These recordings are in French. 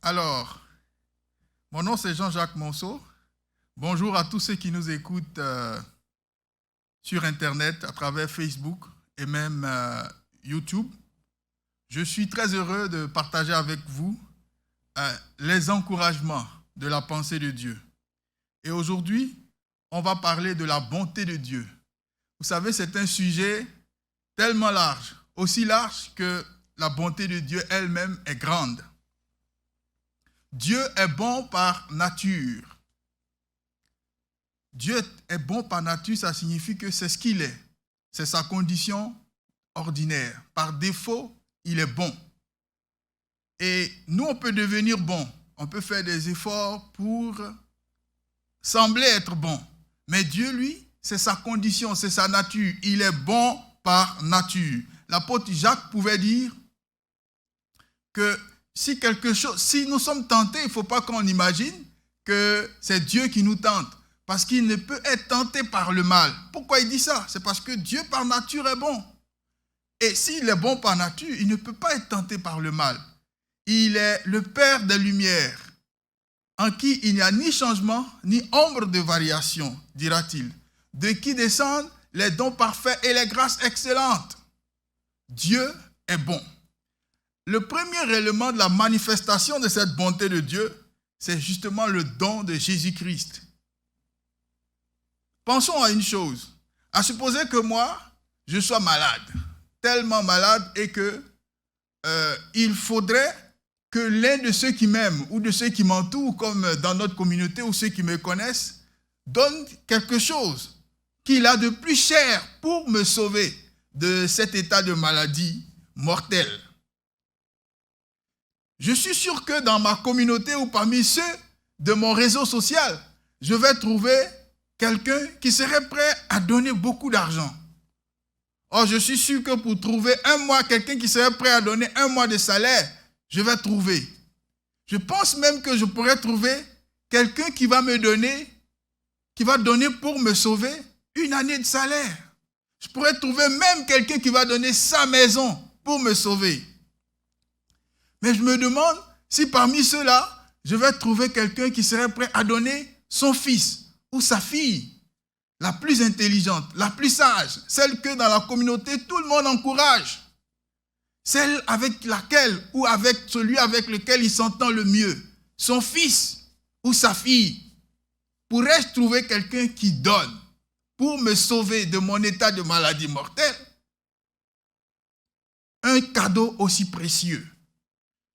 Alors, mon nom c'est Jean-Jacques Monceau. Bonjour à tous ceux qui nous écoutent sur Internet, à travers Facebook et même YouTube. Je suis très heureux de partager avec vous les encouragements de la pensée de Dieu. Et aujourd'hui, on va parler de la bonté de Dieu. Vous savez, c'est un sujet tellement large, aussi large que la bonté de Dieu elle-même est grande. Dieu est bon par nature. Dieu est bon par nature, ça signifie que c'est ce qu'il est. C'est sa condition ordinaire. Par défaut, il est bon. Et nous, on peut devenir bon. On peut faire des efforts pour sembler être bon. Mais Dieu, lui, c'est sa condition, c'est sa nature. Il est bon par nature. L'apôtre Jacques pouvait dire que si nous sommes tentés, il ne faut pas qu'on imagine que c'est Dieu qui nous tente. Parce qu'il ne peut être tenté par le mal. Pourquoi il dit ça? C'est parce que Dieu par nature est bon. Et s'il est bon par nature, il ne peut pas être tenté par le mal. Il est le Père des Lumières, en qui il n'y a ni changement, ni ombre de variation, dira-t-il, de qui descendent les dons parfaits et les grâces excellentes. Dieu est bon. Le premier élément de la manifestation de cette bonté de Dieu, c'est justement le don de Jésus-Christ. Pensons à une chose. À supposer que moi, je sois malade, tellement malade et que il faudrait que l'un de ceux qui m'aiment ou de ceux qui m'entourent, comme dans notre communauté ou ceux qui me connaissent, donne quelque chose qu'il a de plus cher pour me sauver de cet état de maladie mortelle. Je suis sûr que dans ma communauté ou parmi ceux de mon réseau social, je vais trouver quelqu'un qui serait prêt à donner beaucoup d'argent. Or, je suis sûr que pour trouver quelqu'un qui serait prêt à donner 1 mois de salaire, je vais trouver. Je pense même que je pourrais trouver quelqu'un qui va donner pour me sauver 1 année de salaire. Je pourrais trouver même quelqu'un qui va donner sa maison pour me sauver. Mais je me demande si parmi ceux-là, je vais trouver quelqu'un qui serait prêt à donner son fils ou sa fille, la plus intelligente, la plus sage, celle que dans la communauté tout le monde encourage, celle avec laquelle ou avec celui avec lequel il s'entend le mieux, son fils ou sa fille. Pourrais-je trouver quelqu'un qui donne pour me sauver de mon état de maladie mortelle un cadeau aussi précieux?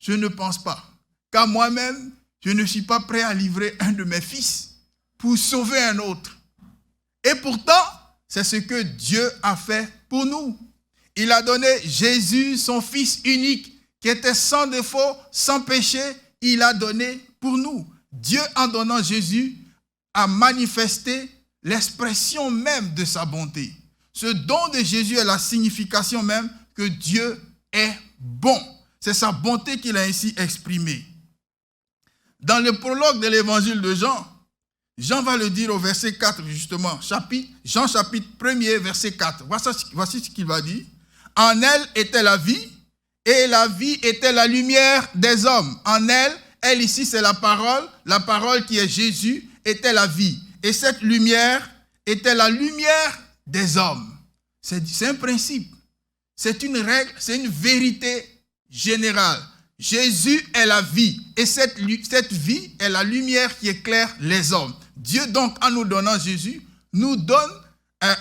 Je ne pense pas, car moi-même, je ne suis pas prêt à livrer un de mes fils pour sauver un autre. Et pourtant, c'est ce que Dieu a fait pour nous. Il a donné Jésus, son Fils unique, qui était sans défaut, sans péché. Il a donné pour nous. Dieu, en donnant Jésus, a manifesté l'expression même de sa bonté. Ce don de Jésus est la signification même que Dieu est bon. C'est sa bonté qu'il a ainsi exprimée. Dans le prologue de l'évangile de Jean, Jean va le dire au verset 4 justement, Jean chapitre 1er, verset 4. Voici ce qu'il va dire. En elle était la vie, et la vie était la lumière des hommes. En elle, elle ici c'est la parole qui est Jésus, était la vie. Et cette lumière était la lumière des hommes. C'est un principe, c'est une règle, c'est une vérité générale. Jésus est la vie, et cette vie est la lumière qui éclaire les hommes. Dieu donc, en nous donnant Jésus, nous donne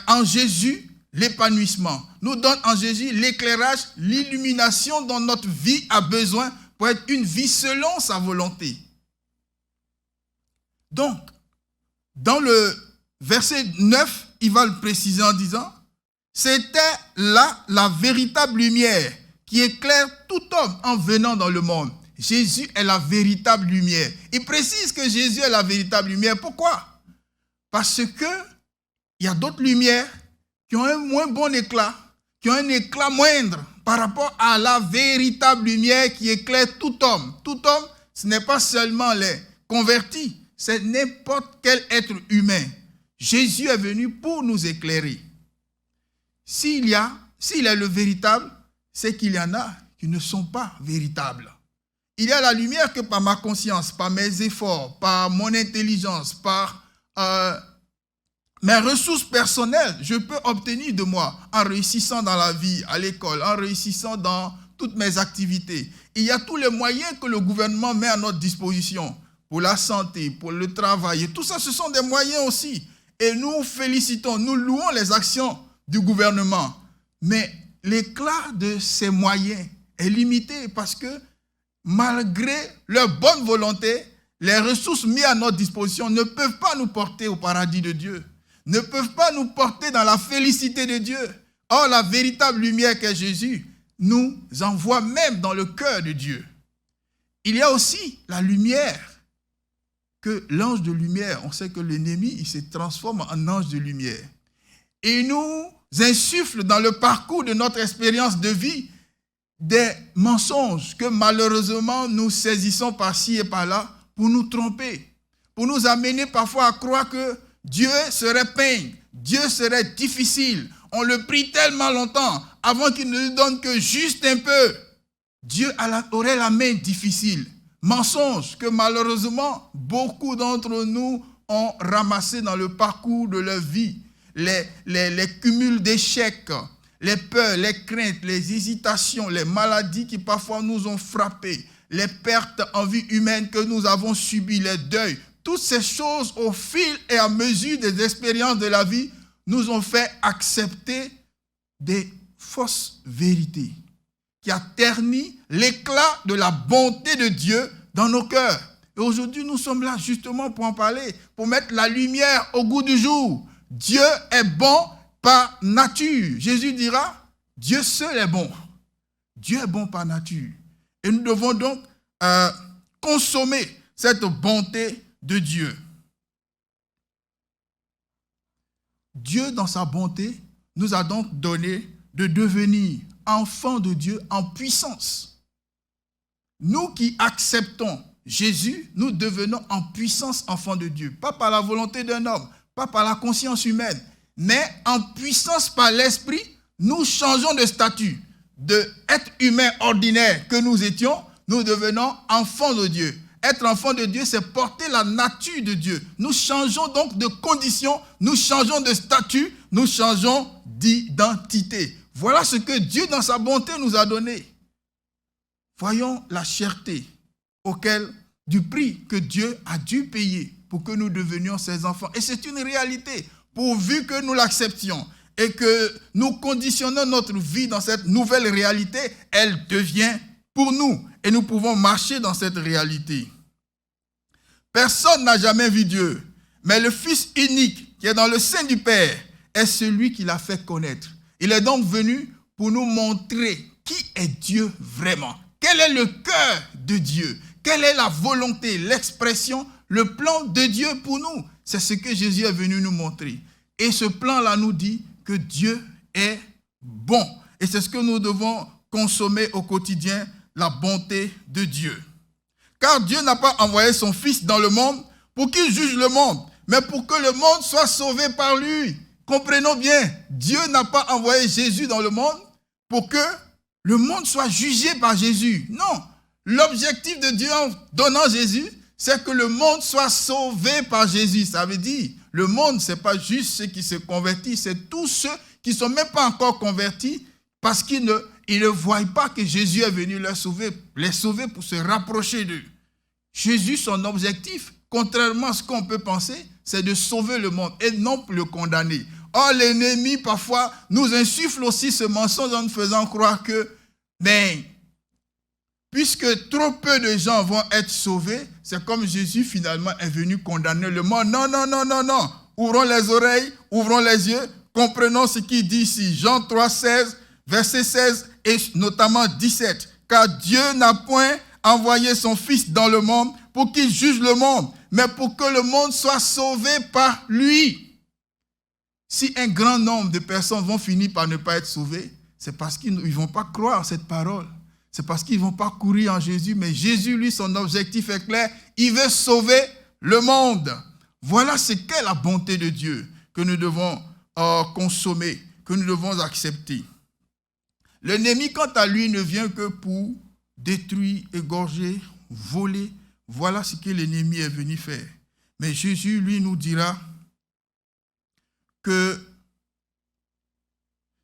en Jésus l'épanouissement, nous donne en Jésus l'éclairage, l'illumination dont notre vie a besoin pour être une vie selon sa volonté. Donc, dans le verset 9, il va le préciser en disant, c'était là la véritable lumière qui éclaire tout homme en venant dans le monde. Jésus est la véritable lumière. Il précise que Jésus est la véritable lumière. Pourquoi? Parce que il y a d'autres lumières qui ont un moins bon éclat, qui ont un éclat moindre par rapport à la véritable lumière qui éclaire tout homme. Tout homme, ce n'est pas seulement les convertis, c'est n'importe quel être humain. Jésus est venu pour nous éclairer. S'il est le véritable, c'est qu'il y en a qui ne sont pas véritables. il y a la lumière que par ma conscience, par mes efforts, par mon intelligence, par mes ressources personnelles, je peux obtenir de moi en réussissant dans la vie, à l'école, en réussissant dans toutes mes activités. Il y a tous les moyens que le gouvernement met à notre disposition pour la santé, pour le travail. Et tout ça, ce sont des moyens aussi. Et nous félicitons, nous louons les actions du gouvernement. Mais l'éclat de ces moyens est limité parce que malgré leur bonne volonté, les ressources mises à notre disposition ne peuvent pas nous porter au paradis de Dieu, ne peuvent pas nous porter dans la félicité de Dieu. Or, la véritable lumière qu'est Jésus nous envoie même dans le cœur de Dieu. Il y a aussi la lumière, que l'ange de lumière, on sait que l'ennemi, il se transforme en ange de lumière. Et il nous insuffle dans le parcours de notre expérience de vie des mensonges que malheureusement nous saisissons par-ci et par-là pour nous tromper, pour nous amener parfois à croire que Dieu serait peigne, Dieu serait difficile. On le prie tellement longtemps avant qu'il ne nous donne que juste un peu. Dieu aurait la main difficile. Mensonges que malheureusement beaucoup d'entre nous ont ramassés dans le parcours de leur vie. Les cumuls d'échecs, les peurs, les craintes, les hésitations, les maladies qui parfois nous ont frappés, les pertes en vie humaine que nous avons subies, les deuils, toutes ces choses au fil et à mesure des expériences de la vie nous ont fait accepter des fausses vérités qui a terni l'éclat de la bonté de Dieu dans nos cœurs. Et aujourd'hui, nous sommes là justement pour en parler, pour mettre la lumière au goût du jour. Dieu est bon par nature. Jésus dira, Dieu seul est bon. Dieu est bon par nature. Et nous devons donc consommer cette bonté de Dieu. Dieu, dans sa bonté, nous a donc donné de devenir enfants de Dieu en puissance. Nous qui acceptons Jésus, nous devenons en puissance enfants de Dieu. Pas par la volonté d'un homme, pas par la conscience humaine, mais en puissance par l'Esprit, nous changeons de statut. De être humain ordinaire que nous étions, nous devenons enfants de Dieu. Être enfant de Dieu, c'est porter la nature de Dieu. Nous changeons donc de condition, nous changeons de statut, nous changeons d'identité. Voilà ce que Dieu, dans sa bonté, nous a donné. Voyons la cherté du prix que Dieu a dû payer pour que nous devenions ses enfants. Et c'est une réalité, pourvu que nous l'acceptions et que nous conditionnons notre vie dans cette nouvelle réalité, elle devient pour nous et nous pouvons marcher dans cette réalité. Personne n'a jamais vu Dieu, mais le Fils unique qui est dans le sein du Père est celui qui l'a fait connaître. Il est donc venu pour nous montrer qui est Dieu vraiment. Quel est le cœur de Dieu? Quelle est la volonté, l'expression, le plan de Dieu pour nous? C'est ce que Jésus est venu nous montrer. Et ce plan-là nous dit que Dieu est bon. Et c'est ce que nous devons consommer au quotidien, la bonté de Dieu. Car Dieu n'a pas envoyé son Fils dans le monde pour qu'il juge le monde, mais pour que le monde soit sauvé par lui. Comprenons bien, Dieu n'a pas envoyé Jésus dans le monde pour que le monde soit jugé par Jésus. Non, l'objectif de Dieu en donnant Jésus, c'est que le monde soit sauvé par Jésus. Ça veut dire, le monde, ce n'est pas juste ceux qui se convertissent, c'est tous ceux qui ne sont même pas encore convertis parce qu'ils ne voient pas que Jésus est venu les sauver pour se rapprocher d'eux. Jésus, son objectif, contrairement à ce qu'on peut penser, c'est de sauver le monde et non pour le condamner. Or, l'ennemi, parfois, nous insuffle aussi ce mensonge en nous faisant croire que, puisque trop peu de gens vont être sauvés, c'est comme Jésus finalement est venu condamner le monde. Non, non, non, non, non. Ouvrons les oreilles, ouvrons les yeux, comprenons ce qu'il dit ici. Jean 3, 16, verset 16 et notamment 17. Car Dieu n'a point envoyé son Fils dans le monde pour qu'il juge le monde, mais pour que le monde soit sauvé par lui. Si un grand nombre de personnes vont finir par ne pas être sauvées, c'est parce qu'ils ne vont pas croire cette parole. C'est parce qu'ils ne vont pas courir en Jésus. Mais Jésus, lui, son objectif est clair. Il veut sauver le monde. Voilà ce qu'est la bonté de Dieu que nous devons consommer, que nous devons accepter. L'ennemi, quant à lui, ne vient que pour détruire, égorger, voler. Voilà ce que l'ennemi est venu faire. Mais Jésus, lui, nous dira que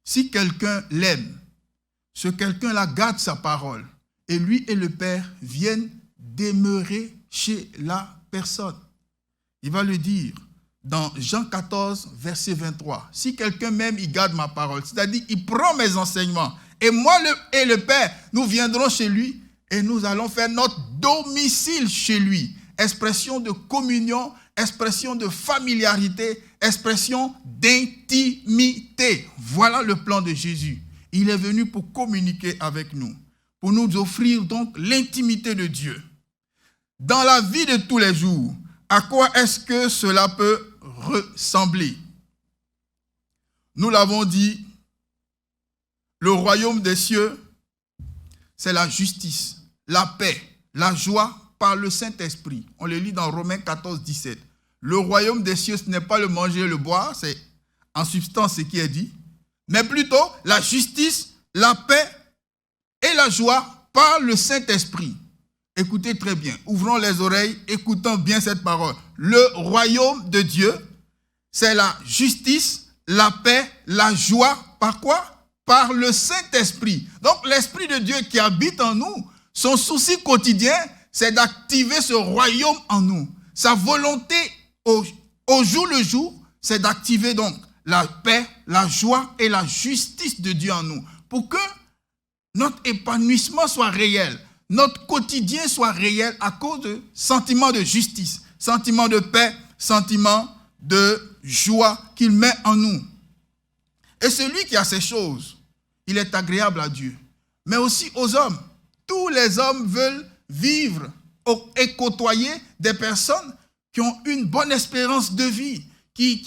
si quelqu'un l'aime, ce quelqu'un-là garde sa parole, et lui et le Père viennent demeurer chez la personne. Il va le dire dans Jean 14, verset 23. Si quelqu'un m'aime, il garde ma parole. C'est-à-dire, il prend mes enseignements. Et moi et le Père, nous viendrons chez lui et nous allons faire notre domicile chez lui. Expression de communion, expression de familiarité, expression d'intimité. Voilà le plan de Jésus. Il est venu pour communiquer avec nous, pour nous offrir donc l'intimité de Dieu. Dans la vie de tous les jours, à quoi est-ce que cela peut ressembler? Nous l'avons dit, le royaume des cieux, c'est la justice, la paix, la joie par le Saint-Esprit. On le lit dans Romains 14, 17. Le royaume des cieux, ce n'est pas le manger et le boire, c'est en substance ce qui est dit, mais plutôt la justice, la paix et la joie par le Saint-Esprit. Écoutez très bien, ouvrons les oreilles, écoutons bien cette parole. Le royaume de Dieu, c'est la justice, la paix, la joie, par quoi? Par le Saint-Esprit. Donc l'Esprit de Dieu qui habite en nous, son souci quotidien, c'est d'activer ce royaume en nous. Sa volonté au jour le jour, c'est d'activer donc la paix, la joie et la justice de Dieu en nous. Pour que notre épanouissement soit réel, notre quotidien soit réel à cause de sentiments de justice, sentiments de paix, sentiments de joie qu'il met en nous. Et celui qui a ces choses, il est agréable à Dieu, mais aussi aux hommes. Tous les hommes veulent vivre et côtoyer des personnes qui ont une bonne espérance de vie, qui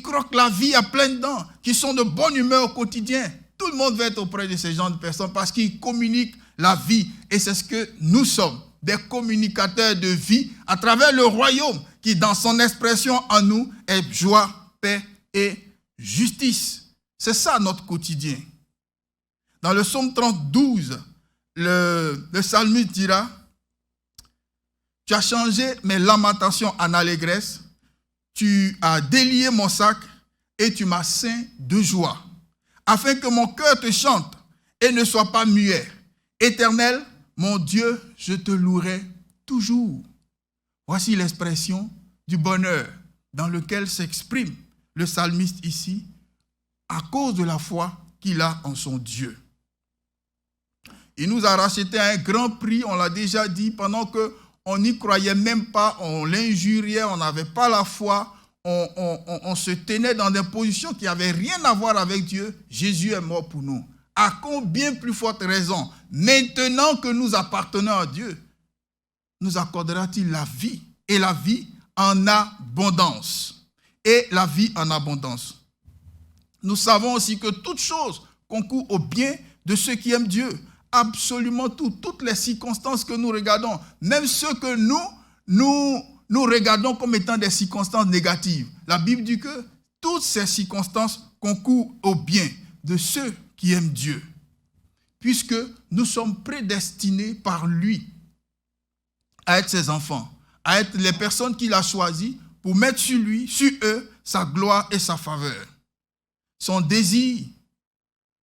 croquent la vie à pleines dents, qui sont de bonne humeur au quotidien. Tout le monde veut être auprès de ces gens de personnes parce qu'ils communiquent la vie. Et c'est ce que nous sommes, des communicateurs de vie à travers le royaume qui, dans son expression en nous, est joie, paix et justice. C'est ça notre quotidien. Dans le psaume 32, le psalmiste dira: tu as changé mes lamentations en allégresse, tu as délié mon sac et tu m'as ceint de joie, afin que mon cœur te chante et ne soit pas muet. Éternel, mon Dieu, je te louerai toujours. Voici l'expression du bonheur dans lequel s'exprime le psalmiste ici, à cause de la foi qu'il a en son Dieu. Il nous a racheté à un grand prix, on l'a déjà dit, pendant qu'on n'y croyait même pas, on l'injuriait, on n'avait pas la foi, on se tenait dans des positions qui n'avaient rien à voir avec Dieu. Jésus est mort pour nous. À combien plus forte raison, maintenant que nous appartenons à Dieu, nous accordera-t-il la vie, et la vie en abondance. Et la vie en abondance. Nous savons aussi que toute chose concourt au bien de ceux qui aiment Dieu. Absolument tout, toutes les circonstances que nous regardons, même ceux que nous regardons comme étant des circonstances négatives. La Bible dit que toutes ces circonstances concourent au bien de ceux qui aiment Dieu, puisque nous sommes prédestinés par lui à être ses enfants, à être les personnes qu'il a choisies pour mettre sur lui, sur eux, sa gloire et sa faveur. Son désir,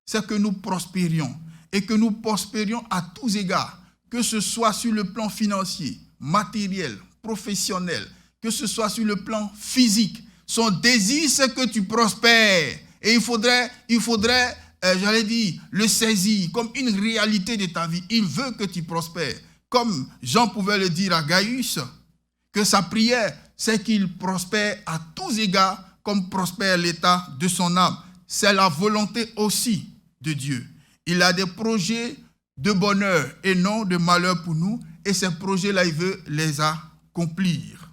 c'est que nous prospérions et que nous prospérions à tous égards, que ce soit sur le plan financier, matériel, professionnel, que ce soit sur le plan physique. Son désir, c'est que tu prospères. Et il faudrait le saisir comme une réalité de ta vie. Il veut que tu prospères. Comme Jean pouvait le dire à Gaius, que sa prière, c'est qu'il prospère à tous égards, comme prospère l'état de son âme. C'est la volonté aussi de Dieu. Il a des projets de bonheur et non de malheur pour nous. Et ces projets-là, il veut les accomplir.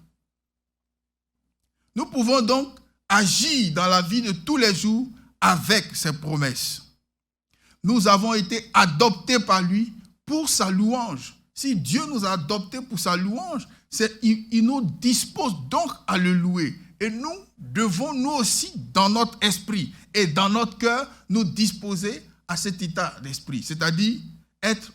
Nous pouvons donc agir dans la vie de tous les jours avec ses promesses. Nous avons été adoptés par lui pour sa louange. Si Dieu nous a adoptés pour sa louange, il nous dispose donc à le louer. Et nous devons, nous aussi, dans notre esprit et dans notre cœur, nous disposer à cet état d'esprit. C'est-à-dire être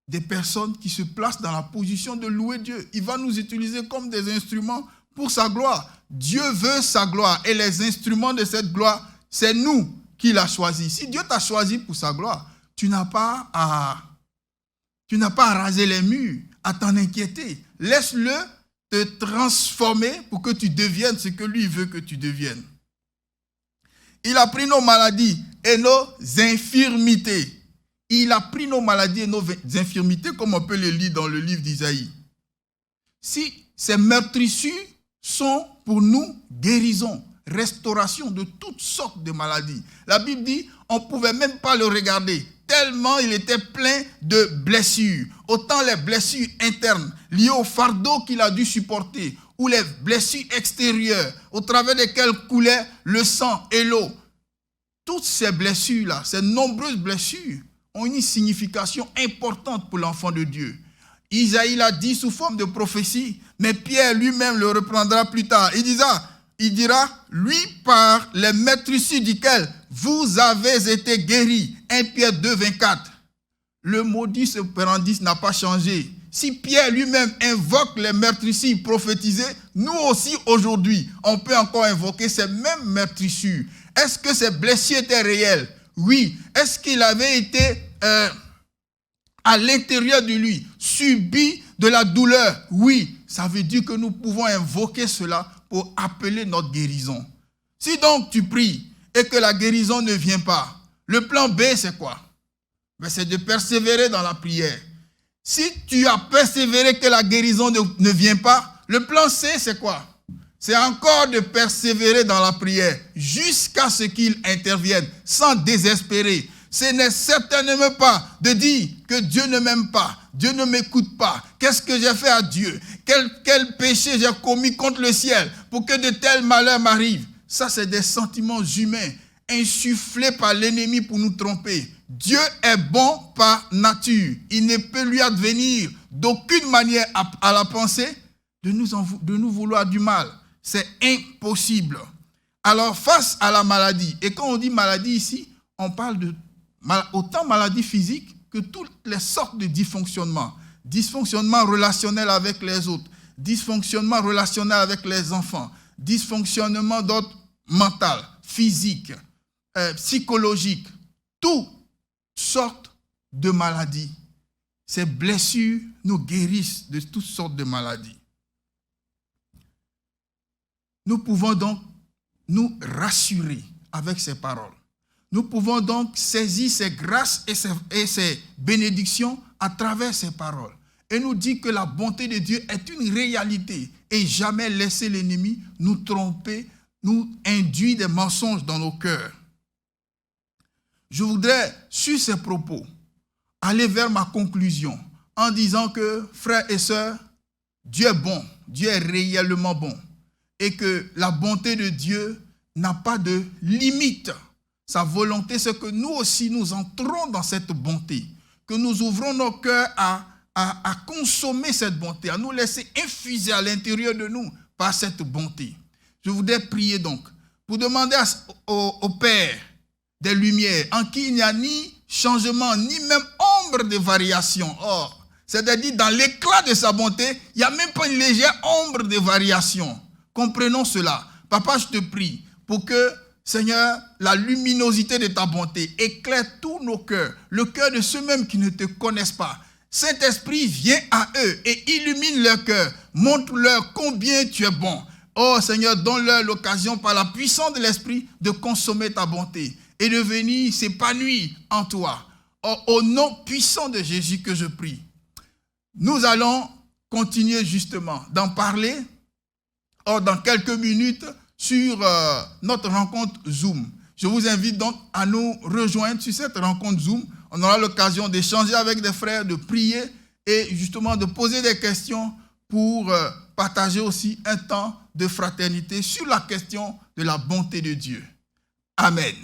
des personnes qui se placent dans la position de louer Dieu. Il va nous utiliser comme des instruments pour sa gloire. Dieu veut sa gloire et les instruments de cette gloire, c'est nous qui l'a choisi. Si Dieu t'a choisi pour sa gloire, tu n'as pas à raser les murs, à t'en inquiéter. Laisse-le te transformer pour que tu deviennes ce que lui veut que tu deviennes. Il a pris nos maladies et nos infirmités. Il a pris nos maladies et nos infirmités, comme on peut le lire dans le livre d'Isaïe. Si ces meurtrissures sont pour nous guérison, restauration de toutes sortes de maladies. La Bible dit, on ne pouvait même pas le regarder, tellement il était plein de blessures. Autant les blessures internes liées au fardeau qu'il a dû supporter, ou les blessures extérieures, au travers desquelles coulait le sang et l'eau. Toutes ces blessures-là, ces nombreuses blessures, ont une signification importante pour l'enfant de Dieu. Isaïe l'a dit sous forme de prophétie, mais Pierre lui-même le reprendra plus tard. Il dira, lui par les meurtrissures duquel vous avez été guéris. 1 Pierre 2, 24. Le modus operandi n'a pas changé. Si Pierre lui-même invoque les meurtrissures prophétisées, nous aussi aujourd'hui, on peut encore invoquer ces mêmes meurtrissures. Est-ce que ces blessures étaient réelles? Oui. Est-ce qu'il avait été à l'intérieur de lui subi de la douleur? Oui. Ça veut dire que nous pouvons invoquer cela pour appeler notre guérison. Si donc tu pries et que la guérison ne vient pas, le plan B c'est quoi? C'est de persévérer dans la prière. Si tu as persévéré que la guérison ne vient pas, le plan C c'est quoi? C'est encore de persévérer dans la prière jusqu'à ce qu'il intervienne sans désespérer. Ce n'est certainement pas de dire que Dieu ne m'aime pas, Dieu ne m'écoute pas. Qu'est-ce que j'ai fait à Dieu? Quel péché j'ai commis contre le ciel pour que de tels malheurs m'arrivent? Ça, c'est des sentiments humains insufflés par l'ennemi pour nous tromper. Dieu est bon par nature. Il ne peut lui advenir d'aucune manière à la pensée de nous vouloir du mal. C'est impossible. Alors, face à la maladie, et quand on dit maladie ici, on parle de autant maladie physique que toutes les sortes de dysfonctionnements. Dysfonctionnement relationnel avec les autres, dysfonctionnement relationnel avec les enfants, dysfonctionnement d'ordre mental, physique, psychologique, toutes sortes de maladies. Ces blessures nous guérissent de toutes sortes de maladies. Nous pouvons donc nous rassurer avec ces paroles. Nous pouvons donc saisir ces grâces et ces bénédictions à travers ces paroles. Et nous dire que la bonté de Dieu est une réalité et jamais laisser l'ennemi nous tromper, nous induire des mensonges dans nos cœurs. Je voudrais, sur ces propos, aller vers ma conclusion en disant que, frères et sœurs, Dieu est bon, Dieu est réellement bon. Et que la bonté de Dieu n'a pas de limite. Sa volonté, c'est que nous aussi, nous entrons dans cette bonté, que nous ouvrons nos cœurs à consommer cette bonté, à nous laisser infuser à l'intérieur de nous par cette bonté. Je voudrais prier donc pour demander au Père des Lumières, en qui il n'y a ni changement, ni même ombre de variation. Or, c'est-à-dire dans l'éclat de sa bonté, il n'y a même pas une légère ombre de variation. Comprenons cela. Papa, je te prie pour que, Seigneur, la luminosité de ta bonté éclaire tous nos cœurs, le cœur de ceux-mêmes qui ne te connaissent pas. Saint-Esprit, viens à eux et illumine leur cœur. Montre-leur combien tu es bon. Oh Seigneur, donne-leur l'occasion par la puissance de l'Esprit de consommer ta bonté et de venir s'épanouir en toi. Oh, au nom puissant de Jésus que je prie. Nous allons continuer justement d'en parler dans quelques minutes sur notre rencontre Zoom. Je vous invite donc à nous rejoindre sur cette rencontre Zoom. On aura l'occasion d'échanger avec des frères, de prier et justement de poser des questions pour partager aussi un temps de fraternité sur la question de la bonté de Dieu. Amen.